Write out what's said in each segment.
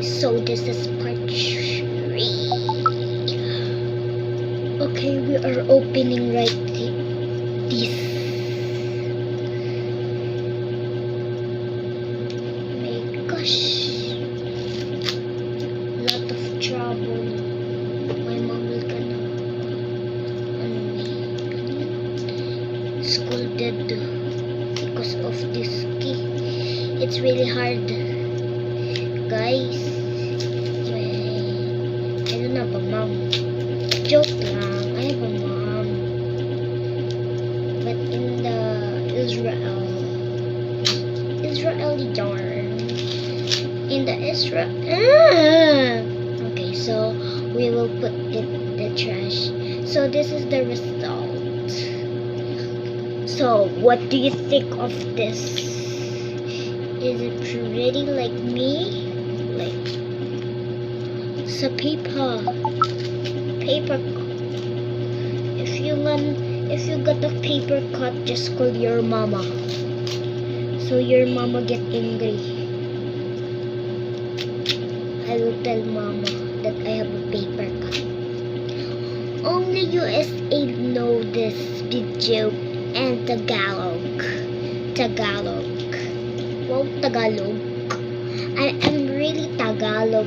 So this is part 3. Okay, we are opening right this. My gosh, lot of trouble. My mom will gonna scolded because of this key. It's really hard, guys. I don't have a mom. Joke lang, I have a mom. But in the Israeli yarn. In the okay, so we will put it in the trash. So this is the result. So what do you think of this? Is it pretty like me? Like sa paper. If you got a paper cut, just call your mama. So your mama get angry. I will tell mama that I have a paper cut. Only USA know this video and Tagalog. Wow, Tagalog. I am really Tagalog.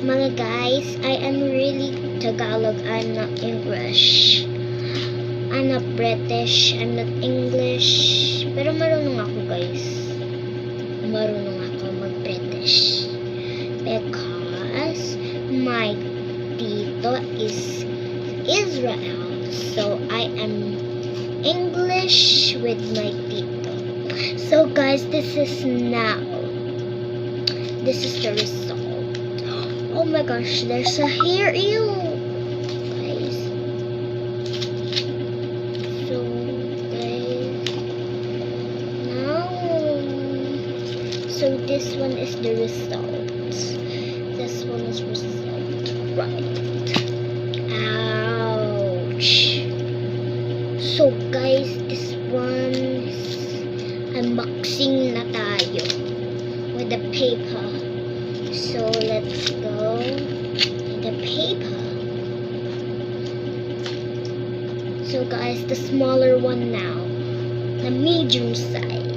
Mga guys, I am really Tagalog. I'm not English. I'm not British. I'm not English. Pero marunong ako, guys. Marunong ako mag-British. Because my tito is Israel. So I am English with my tito. So guys, this is the result. Oh my gosh, there's a hair. Ew, guys. So guys, now, so this one is the result. This one is result, right? Ouch. So guys, this one is unboxing na tayo with the paper. So let's go in the paper. So guys, the smaller one now, the medium size.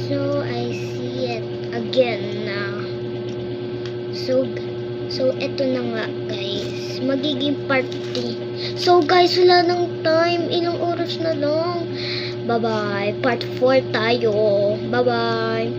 So I see it again now. So eto na nga, guys, magiging part 3. So guys, wala nang time, ilang oras na lang. Bye bye, part 4 tayo. Bye bye.